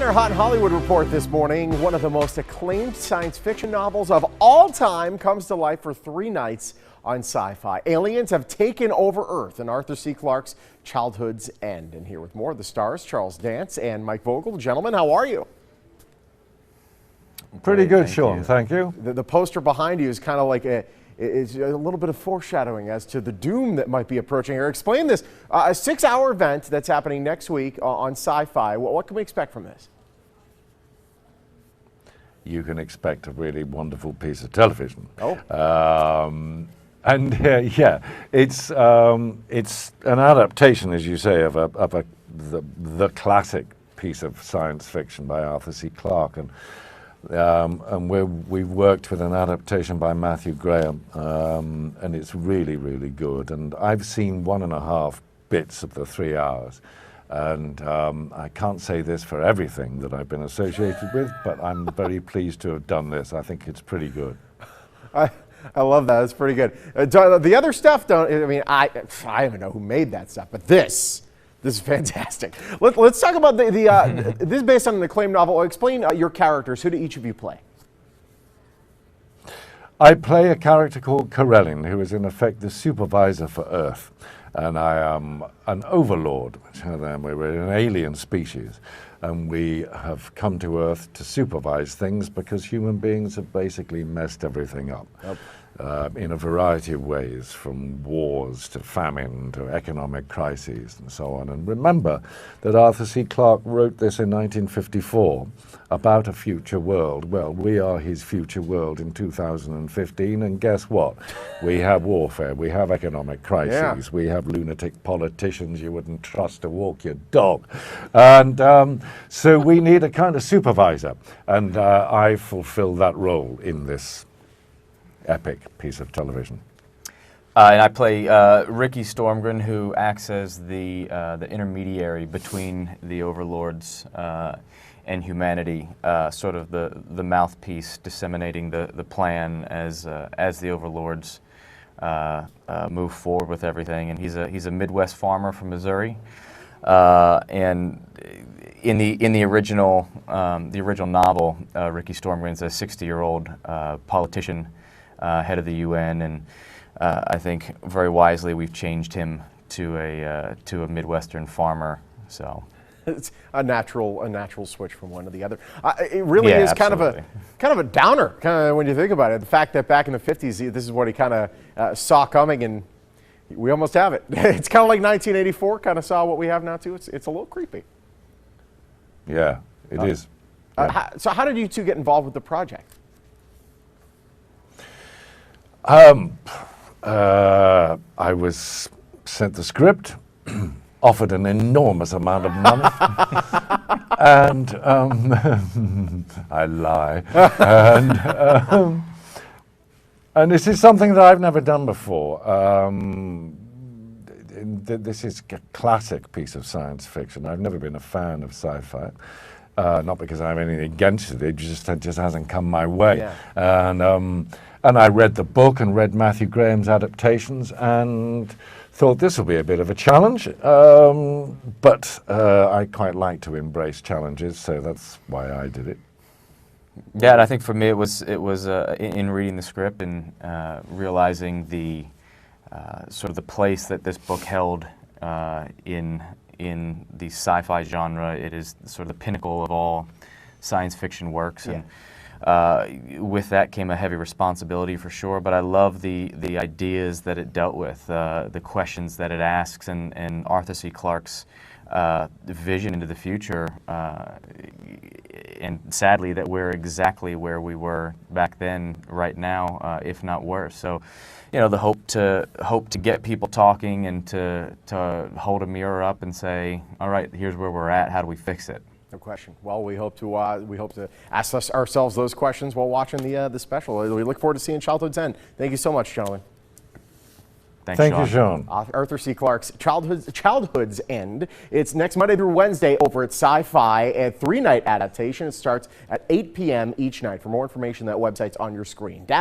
In our Hot in Hollywood report this morning, one of the most acclaimed science fiction novels of all time comes to life for 3 nights on Syfy. Aliens have taken over Earth in Arthur C. Clarke's Childhood's End. And here with more of the stars, Charles Dance and Mike Vogel. Gentlemen, how are you? Pretty good, Sean. Thank you. The poster behind you is kind of like is a little bit of foreshadowing as to the doom that might be approaching here. Explain this. A 6-hour event that's happening next week on Syfy. What can we expect from this? You can expect a really wonderful piece of television. Oh. Yeah, it's an adaptation, as you say, of the classic piece of science fiction by Arthur C. Clarke, and we've worked with an adaptation by Matthew Graham, and it's really, really good. And I've seen 1.5 bits of the 3 hours, and I can't say this for everything that I've been associated with, but I'm very pleased to have done this. I think it's pretty good. I love that. It's pretty good. The other stuff, I don't even know who made that stuff, but this is fantastic. Let's talk about this is based on an acclaimed novel. Explain your characters. Who do each of you play? I play a character called Karelin, who is in effect the supervisor for Earth. And I am an overlord, which we're an alien species. And we have come to Earth to supervise things because human beings have basically messed everything up. Yep. In a variety of ways, from wars to famine to economic crises and so on. And remember that Arthur C. Clarke wrote this in 1954 about a future world. Well, we are his future world in 2015, and guess what? We have warfare, we have economic crises, we have lunatic politicians you wouldn't trust to walk your dog. And so we need a kind of supervisor, and I fulfill that role in this epic piece of television. And I play Ricky Stormgren, who acts as the intermediary between the Overlords and humanity, sort of the mouthpiece disseminating the plan as the Overlords move forward with everything. And he's a Midwest farmer from Missouri, and in the original novel, Ricky Stormgren's a 60-year-old politician, head of the UN, and I think very wisely we've changed him to a Midwestern farmer. So it's a natural switch from one to the other. It really is kind of a downer, kind of when you think about it. The fact that back in the 50s, this is what he kind of saw coming, and we almost have it. It's kind of like 1984, kind of saw what we have now too. It's a little creepy. Yeah, it is. Yeah. So how did you two get involved with the project? I was sent the script, offered an enormous amount of money, and I lie. And this is something that I've never done before. This is a classic piece of science fiction. I've never been a fan of sci-fi. Not because I have anything against it, it just hasn't come my way. Yeah. And I read the book and read Matthew Graham's adaptations and thought this will be a bit of a challenge, but I quite like to embrace challenges, so that's why I did it. Yeah, and I think for me it was in reading the script and realizing the sort of the place that this book held in the sci-fi genre. It is sort of the pinnacle of all science fiction works, and with that came a heavy responsibility for sure. But I love the ideas that it dealt with, the questions that it asks, and Arthur C. Clarke's vision into the future. And sadly, that we're exactly where we were back then, right now, if not worse. So, the hope to get people talking and to hold a mirror up and say, all right, here's where we're at. How do we fix it? No question. Well, we hope to ask ourselves those questions while watching the special. We look forward to seeing Childhood's End. Thank you so much, gentlemen. Thank you, Sean. Arthur C. Clarke's Childhood's End. It's next Monday through Wednesday over at Syfy, a 3-night adaptation. It starts at 8 p.m. each night. For more information, that website's on your screen. Dow.